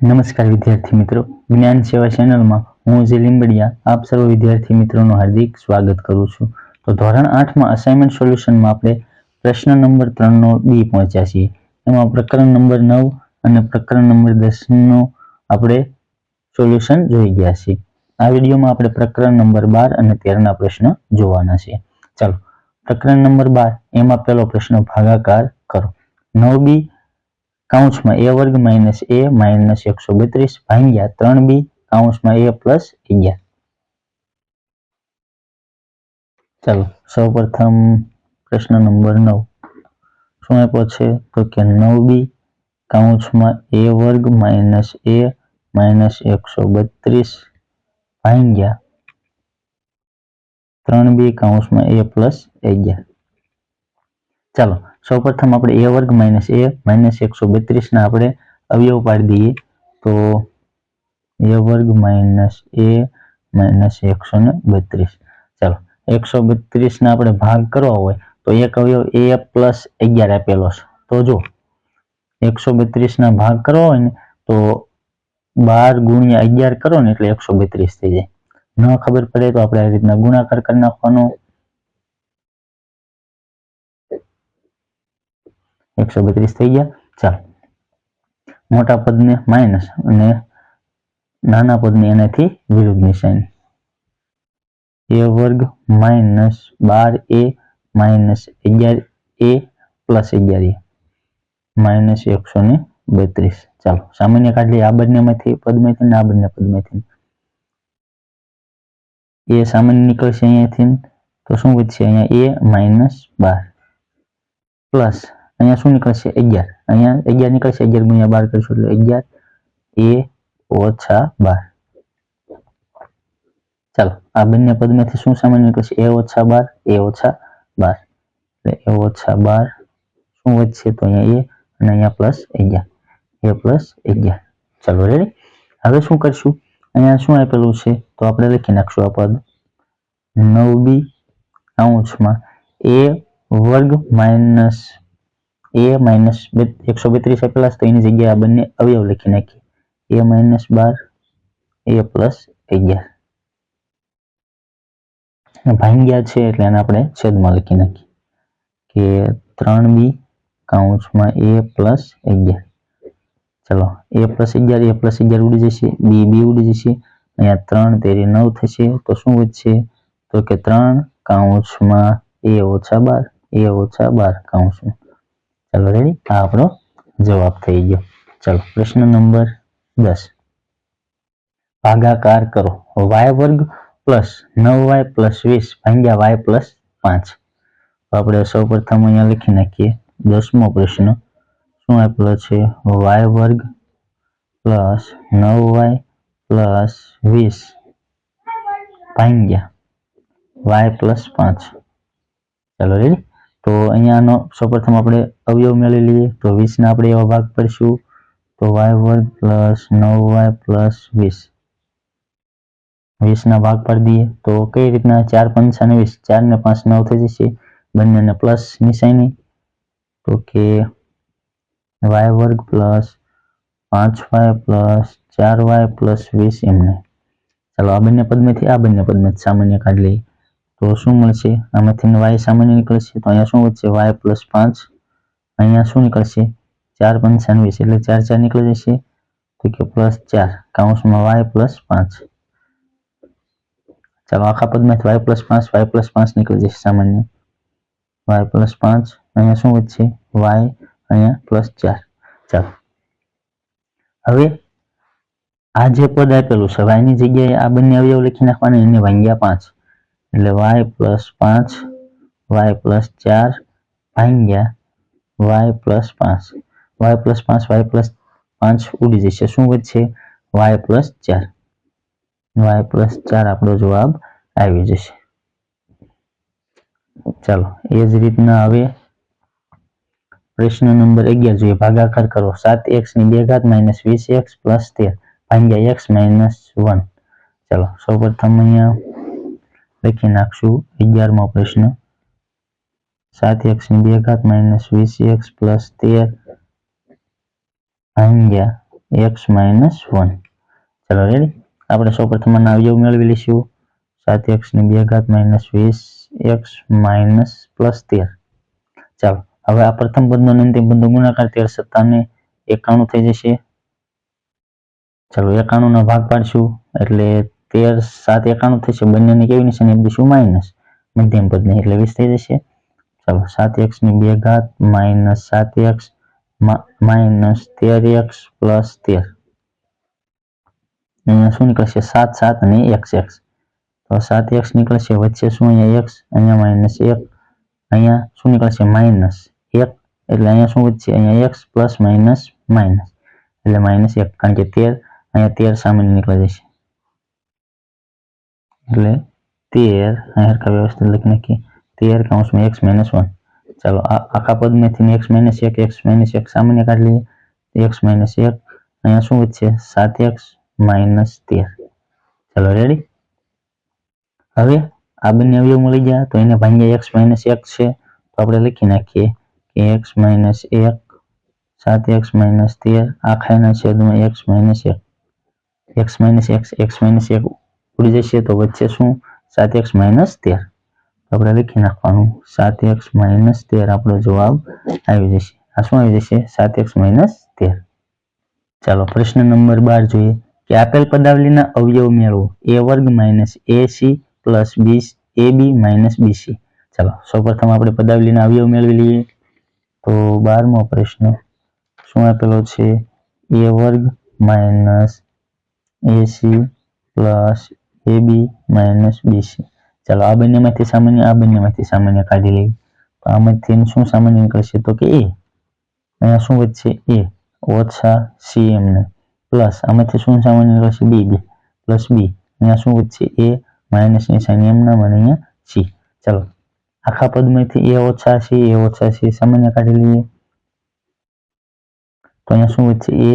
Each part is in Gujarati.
નમસ્કાર વિદ્યાર્થી મિત્રો, જ્ઞાન સેવા ચેનલમાં હું જે લીંબડિયા આપ સર્વ વિદ્યાર્થી મિત્રોનું હાર્દિક સ્વાગત કરું છું। તો ધોરણ 8માં અસાઇનમેન્ટ સોલ્યુશનમાં આપણે પ્રશ્ન નંબર 3 નો બી પહોંચ્યા છીએ। એમાં પ્રકરણ નંબર 9 અને પ્રકરણ નંબર 10 નો આપણે સોલ્યુશન જોઈ ગયા છીએ। આ વિડીયોમાં આપણે પ્રકરણ નંબર 12 અને 13 ના પ્રશ્ન જોવાના છે। ચાલો, પ્રકરણ નંબર 12 એમાં પહેલો પ્રશ્ન ભાગાકાર કરો। 9b કૌંસમાં a વર્ગ માઇનસ a માઇનસ 132 ભાગ્યા 3b કૌંસમાં a પ્લસ 11। ચાલો, સૌપ્રથમ પ્રશ્ન નંબર 9 શું આપ્યો છે? તો કે 9b કૌંસમાં a વર્ગ માઇનસ a માઇનસ 132 ભાગ્યા 3b કૌંસમાં a પ્લસ 11। ચાલો, સૌપ્રથમ આપણે a વર્ગ માઇનસ a માઇનસ 132 ના આપણે અવયવ પાડી દઈએ। તો a વર્ગ માઇનસ a માઇનસ 132। ચાલો, 132 ના આપણે ભાગ કરવો હોય તો એક અવયવ a પ્લસ 11 આપેલો છે। તો જો 132 ના ભાગ કરવો હોય ને તો 12 ગુણ્યા 11 કરો ને એટલે 132 થઈ જાય। ન ખબર પડે તો આપણે આ રીતના ગુણાકાર કરી નાખવાનો। 132 થઈ ગયા। ચાલો, મોટા પદને માઇનસ અને નાના પદને એનાથી વિરુદ્ધ નિશાની। a વર્ગ minus 12a minus 11a plus 11a minus 132। ચાલો, સામાન્ય કાઢીએ આ બંનેમાંથી પદમાંથી આ બંને પદમાંથી। a સામાન્ય નીકળશે અહીંયાથી તો શું વધશે? અહીંયા a માઇનસ 12 પ્લસ અહીંયા શું નીકળશે? 11। અહીંયા 11 નીકળશે, 11 ગુણ્યા 12 કરશું એટલે 11 a ઓછા 12। ચાલો, આ બંને પદમાંથી શું સામાન્ય નીકળશે? a ઓછા 12 a ઓછા 12 એટલે a ઓછા 12 શું વધશે? તો અહીંયા a અને અહીંયા પ્લસ 11 a પ્લસ 11। ચાલો, રેડી? હવે શું કરશું? અહીંયા શું આપેલું છે તો આપણે લખી નાખશું આ પદ 9b કૌંસમાં a વર્ગ માઇનસ a માઇનસ 132 આપેલા તો એની જગ્યાએ આ બંને અવયવ લખી નાખીએ a માઇનસ 12 a પ્લસ 11 ભાગ્યા છે એટલે એને આપણે છેદમાં લખી નાખીએ કે 3b કૌંસમાં a પ્લસ 11। ચલો, a પ્લસ 11 a પ્લસ 11 ઉડી જશે, b ઉડી જશે, અહીંયા 3 તેરી 9 થશે તો શું વધશે? તો કે 3 કૌંસમાં a ઓછા 12 a ઓછા 12 કૌંસમાં। ચાલો, રેડી? આ આપણો જવાબ થઈ ગયો। ચાલો, પ્રશ્ન નંબર 10 ભાગાકાર કરો। y વર્ગ પ્લસ 9y પ્લસ 20 ભાગ્યા y પ્લસ 5। તો આપણે સૌપ્રથમ અહીંયા લખી નાખીએ 10મો પ્રશ્ન શું આપેલો છે? y વર્ગ પ્લસ 9y પ્લસ 20 ભાગ્યા y પ્લસ 5। ચાલો, રેડી? તો અહીંયાનો સૌપ્રથમ આપણે અવયવ મેળવી લઈએ તો 20 ના આપણે એવા ભાગ પડશું તો y વર્ગ પ્લસ 9y પ્લસ 20 ના ભાગ પાડી દઈએ તો કઈ રીતના? 4 પંચા 20, 4 ને 5 9 થઈ જશે, બંનેને પ્લસ નિશાની તો કે y વર્ગ plus 5y plus 4y plus 20 એમને। ચાલો, આ બંને પદમાંથી આ બંને પદમાંથી સામાન્ય કાઢી લઈએ તો શું મળશે? આમાંથી y સામાન્ય નીકળશે તો અહીંયા શું વધશે? y પ્લસ 5 અહીંયા શું નીકળશે? 4 પંચા 20 એટલે 4 4 નીકળી જશે તો કે પ્લસ 4 કૌંસમાં y પ્લસ 5। ચાલો, આખા પદમાંથી y પ્લસ 5 નીકળી જશે સામાન્ય y પ્લસ 5 અહીંયા શું વધશે? y અહીંયા પ્લસ 4। ચાલો, હવે આ જે પદ આપેલું છે y ની જગ્યાએ આ બંને અવયવ લખી નાખવાના, એને ભાગ્યા 5 એટલે y પ્લસ 5 y પ્લસ 4 ભાગ્યા y plus 5 y plus 5 y plus 5 ઉડી જશે, શું વધશે? y પ્લસ 4 y પ્લસ 4 આપણો જવાબ આવી જશે। ચાલો, એ જ રીતના હવે પ્રશ્ન નંબર 11 જોઈએ ભાગાકાર કરો। 7x ની 2 ઘાત માઇનસ 20x પ્લસ 13 ભાગ્યા x માઇનસ 1। ચાલો, સૌપ્રથમ અહીંયા લખી નાખશું 11મો પ્રશ્ન 7x ની 2 ઘાત માઇનસ 20x પ્લસ 13 ભાગ્યા x માઇનસ 1. ચલો રેડી. આપણે સૌપ્રથમ આના અવયવ મેળવી લઈશું. 7x ની 2 ઘાત માઇનસ 20x માઇનસ પ્લસ 13. ચાલો હવે આ પ્રથમ પદનો અને અંતિમ પદનો ગુણાકાર 13 સત્તા ને 91 થઈ જશે. ચલો 91 નો ભાગ પાડશું એટલે 13 7 91 થશે. બંનેને કેવી નિશાની આપીશું? માઇનસ. મધ્યમ પદને એટલે 20 થઈ જશે. ચલો 7x ની 2 ઘાત minus 7x minus 13x plus 13. અહીંયા શું નીકળશે? 7 7 અને x x. તો 7x નીકળશે, વચ્ચે શું અહીંયા x, અહીંયા માઇનસ 1, અહીંયા શું નીકળશે? માઇનસ 1. એટલે અહીંયા શું વધશે? અહીંયા x પ્લસ માઇનસ માઇનસ એટલે માઇનસ 1, કારણ કે 13 અહીંયા 13 સામાન્ય નીકળી જશે એટલે 13 અહીંયા હરખા વ્યવસ્થિત લખી નાખીએ 13 કૌંસમાં x માઇનસ 1. ચાલો આખા પદમાંથી x માઇનસ 1 સામાન્ય કાઢી લઈએ. x માઇનસ 1 અહીંયા શું વધશે? 7x minus 13. ચલો રેડી. હવે આ બંને અવયવ મળી ગયા તો એને ભાગ્યા x માઇનસ 1 છે તો આપણે લખી નાખીએ કે x માઇનસ 1 7x માઇનસ 13 આખાના છેદમાં x માઇનસ 1. x માઇનસ 1 ઉડી જશે તો વચ્ચે શું? 7x minus 13. તો આપણે લખી નાખવાનું 7x માઇનસ 13 આપણો જવાબ આવી જશે. આ શું આવી જશે? 7x minus 13. ચાલો પ્રશ્ન નંબર 12 જોઈએ કે આપેલ પદાવલીના અવયવ મેળવો. a વર્ગ minus ac plus ab minus bc. ચાલો સૌપ્રથમ આપણે પદાવલીના અવયવ મેળવી લઈએ. તો 12મો પ્રશ્ન શું આપેલો છે? a વર્ગ minus ac plus ab minus bc. ચાલો આ બંનેમાંથી સામાન્ય કાઢી લઈએ. તો આમાંથી શું સામાન્ય નીકળશે? તો કે a. અહીંયા શું વધશે? a ઓછા cm ને પ્લસ આમાંથી શું સામાન્ય નીકળશે? b plus b. અહીંયા શું વધશે? a માઇનસ નિશાની m નામ અને અહીંયા c. ચાલો આખા પદમાંથી a ઓછા c સામાન્ય કાઢી લઈએ. તો અહીંયા શું વધશે? a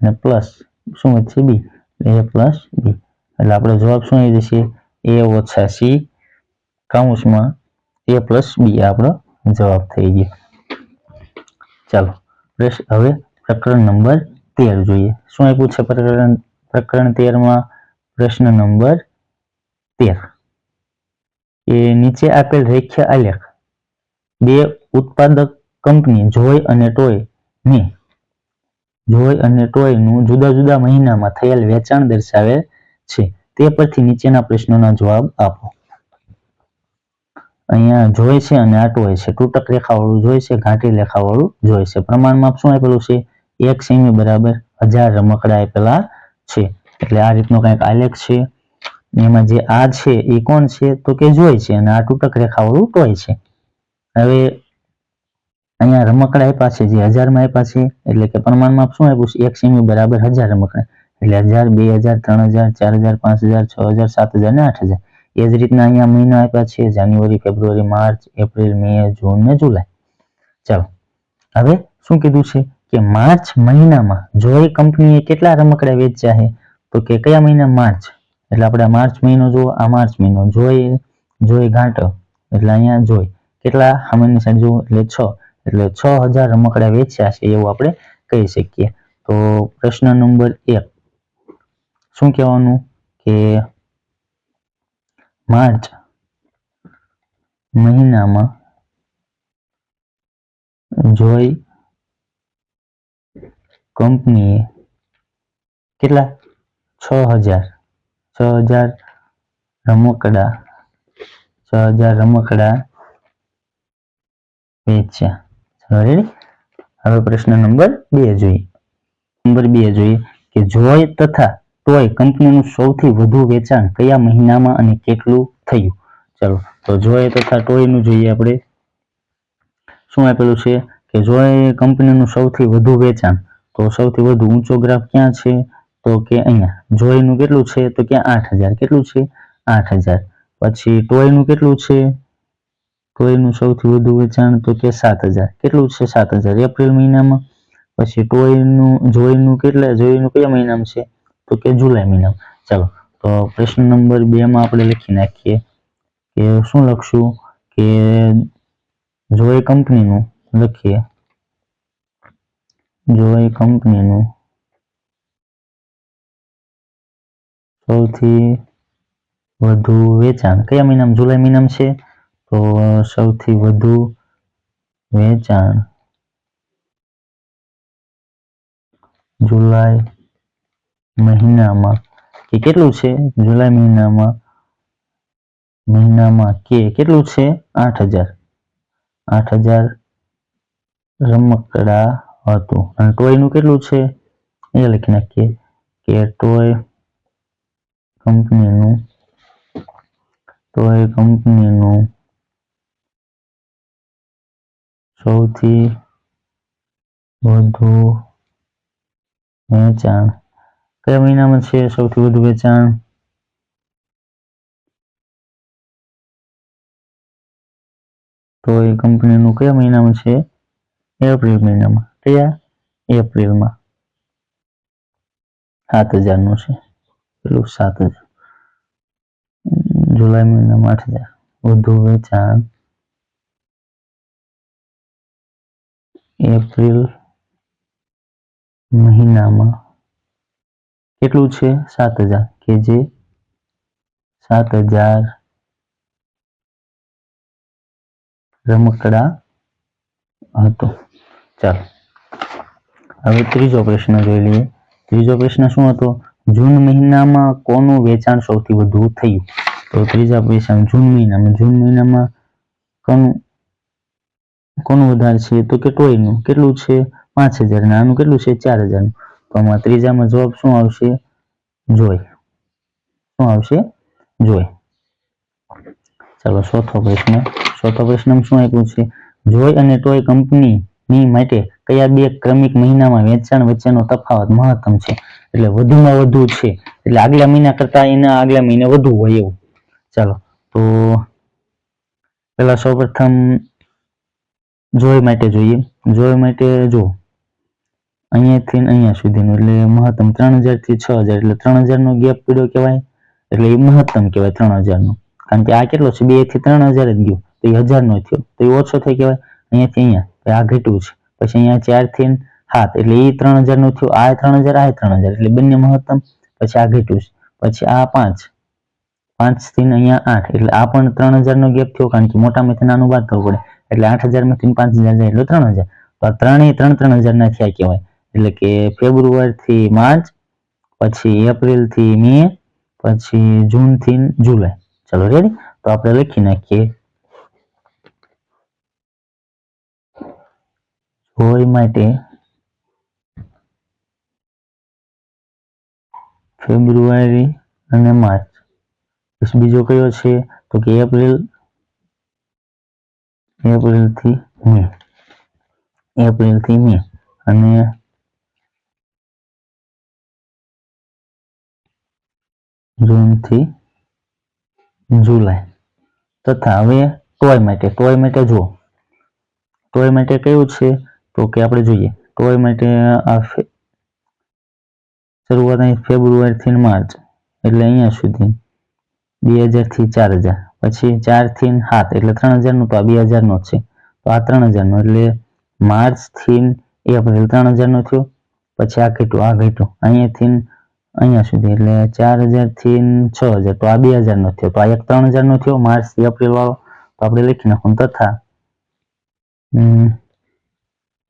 અને પ્લસ શું વધશે? b. a પ્લસ b એટલે આપણો જવાબ શું આવી જશે? a ઓછા c કૌંસમાં a પ્લસ b આપણો જવાબ થઈ ગયો. ચાલો હવે પ્રકરણ નંબર 13 જોઈએ. શું આપ્યું છે પ્રકરણ 13માં? પ્રશ્ન નંબર 13 એ નીચે આપેલ રેખીય આલેખ બે ઉત્પાદક કંપની જોય અને ટોયનું જુદા જુદા મહિનામાં થયેલ વેચાણ દર્શાવે છે. તે પરથી નીચેના પ્રશ્નોના જવાબ આપો. અહીંયા જોય છે અને આ ટોય છે. તૂટક રેખાવાળું જોય છે, ઘાટી રેખાવાળું જોય છે. પ્રમાણ માપ શું આપેલું છે? 1 સેમી બરાબર 1000 રમકડા આપેલા છે. એટલે આ રીતનો કંઈક આલેખ છે. એમાં જે આ છે એ કોણ છે? તો કે જોય છે અને આ તૂટક રેખાવાળું ટોય છે. હવે અહીંયા રમકડા આપ્યા છે જે 1000 માં આપ્યા છે એટલે કે પ્રમાણ માપ શું આપ્યું છે? 1 સેમી બરાબર 1000 રમકડા એટલે 1000 2000 3000 4000 5000 6000 7000 ને 8000. એ જ રીતના અહીંયા મહિના આપ્યા છે જાન્યુઆરી, ફેબ્રુઆરી, માર્ચ, એપ્રિલ, મે, જૂન ને જુલાઈ. ચાલો હવે શું કીધું છે કે માર્ચ મહિનામાં જોય કંપનીએ કેટલા રમકડા વેચ્યા છે? તો કે કયા મહિના? માર્ચ. એટલે આપણે માર્ચ મહિનો જુઓ, આ માર્ચ મહિનો જોઈ ઘાટો એટલે અહીંયા જોઈ કેટલા સામાન્ય સાઈડ જુઓ એટલે 6 એટલે 6000 રમકડા વેચ્યા છે એવું આપણે કહી શકીએ. તો પ્રશ્ન નંબર 1 શું કહેવાનું કે માર્ચ મહિનામાં જોય કંપનીએ કેટલા? 6000 રમકડા વેચ્યા. ચલો રેડી. હવે પ્રશ્ન નંબર 2 જોઈએ કે જોય તથા ટોય કંપનીનું સૌથી વધુ વેચાણ કયા મહિનામાં અને કેટલું થયું? ચલો તો જોય તથા ટોયનું જોઈએ આપણે. શું આપેલું છે કે જોય કંપનીનું સૌથી વધુ વેચાણ. તો સૌથી વધુ ઊંચો ગ્રાફ ક્યાં છે? તો કે અહીંયા. જોયનું કેટલું છે? તો કે 8000. કેટલું છે? 8000. પછી ટોયનું કેટલું છે? ટોયનું સૌથી વધુ વેચાણ તો કે 7000. કેટલું છે? 7000 એપ્રિલ મહિનામાં. પછી જોયનું કયા મહિનામાં છે? તો કે જુલાઈ મહિનામાં. ચાલો તો પ્રશ્ન નંબર 2 માં આપણે લખી નાખીએ કે શું લખશું કે જોય કંપનીનું સૌથી વધુ વેચાણ કયા મહિનામાં? જુલાઈ મહિનામાં છે, તો સૌથી વધુ વેચાણ જુલાઈ મહિનામાં કે કેટલું છે? જુલાઈ મહિનામાં કે કેટલું છે? 8,000 રમકડા હતું. અને ટોયનું કેટલું છે એ લખી નાખીએ કે ટોય કંપનીનું સૌથી વધુ વેચાણ કયા મહિનામાં છે? સૌથી વધુ વેચાણ ટોય કંપનીનું કયા મહિનામાં છે? એપ્રિલ મહિનામાં. કયા? એપ્રિલમાં 7,000 નું છે. પેલું 7,000. જુલાઈ મહિનામાં 8,000 વધુ વેચાણ એપ્રિલ મહિનામાં કેટલું છે? 7,000 કે જે 7,000 રમકડા હતો. ચાલો હવે ત્રીજો પ્રશ્ન જોઈ લઈએ. ત્રીજો પ્રશ્ન શું હતો? જૂન મહિનામાં કોનું વેચાણ સૌથી વધુ થયું? તો ત્રીજા પ્રશ્ન જૂન મહિનામાં કોનું વધારે છે? તો કે ટોયનું. કેટલું છે? 5,000. અને આનું કેટલું છે? 4,000. તો આમાં ત્રીજામાં જવાબ શું આવશે? જોય. શું આવશે? જોય. ચાલો ચોથો પ્રશ્ન શું આપ્યું છે? જોય અને ટોય કંપનીની માટે કયા બે ક્રમિક મહિનામાં વેચાણ વચ્ચેનો તફાવત મહત્તમ છે? એટલે વધુમાં વધુ છે, એટલે આગલા મહિના કરતા એના આગલા મહિને વધુ હોય એવું. ચાલો તો પેલા સૌપ્રથમ જોય માટે જોઈએ. જોય માટે જો અહીંયાથી અહીંયા સુધીનું એટલે મહત્તમ 3,000 થી 6,000 એટલે 3,000 નો ગેપ પડ્યો કહેવાય, એટલે એ મહત્તમ કહેવાય 3,000 નો. કારણ કે આ કેટલો છે? 2 થી 3,000 જ ગયો, તો એ 1,000 નો થયો, તો એ ઓછો થઈ કહેવાય. અહીંયાથી અહીંયા આ ઘટ્યું છે, પછી અહીંયા 4 થી 7 એટલે એ 3,000 નો થયો, આ 3,000 આ 3,000 એટલે બંને મહત્તમ. પછી આ ઘટ્યું છે, પછી આ 5 થી અહીંયા 8 એટલે આ પણ 3,000 નો ગેપ થયો, કારણ કે મોટામાંથી નાનું બાદ થવું પડે, એટલે 8,000 માંથી 5,000 જાય એટલે 3,000. તો આ ત્રણેય 3,000 ના થયા કહેવાય. એટલે કે ફેબ્રુઆરી થી માર્ચ, પછી એપ્રિલ થી મે, પછી જૂન થી જુલાઈ. ચલો રેડી. તો આપણે લખી નાખીએ જોય માટે ફેબ્રુઆરી અને માર્ચ. પછી બીજો કયો છે? તો કે એપ્રિલ થી મે અને જૂન થી જુલાઈ. તથા હવે ટોય માટે જુઓ. ટોય માટે કયું છે? તો કે આપણે જોઈએ ટોય માટે આ શરૂઆત અહીં ફેબ્રુઆરી થી માર્ચ એટલે અહીંયા સુધી 2,000 થી 4,000, પછી 4 થી 7 એટલે 3,000 નું, તો આ 2,000 નો છે, તો આ 3,000 નો એટલે માર્ચ થી એપ્રિલ 3,000 નો થયો. પછી આ ઘટ્યું અહીંયાથી અહીંયા સુધી એટલે 4,000 થી 6,000, તો આ 2,000 નો થયો, તો આ એક 3,000 નો થયો માર્ચ થી એપ્રિલ વાળો. તો આપણે લખી નાખું તથા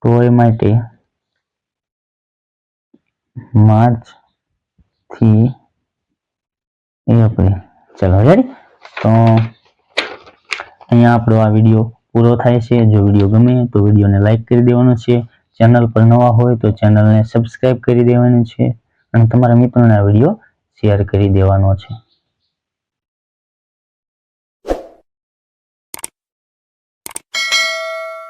ટોય માટે માર્ચ થી એપ્રિલ. ચલો રેડી. તો અહીંયા આપણો આ વિડીયો પૂરો થાય છે. જો વિડીયો ગમે તો વિડીયોને લાઈક કરી દેવાનો છે. ચેનલ પર નવા હોય તો ચેનલને સબસ્ક્રાઇબ કરી દેવાની છે અને તમારા મિત્રોને આ વિડીયો શેર કરી દેવાનો છે.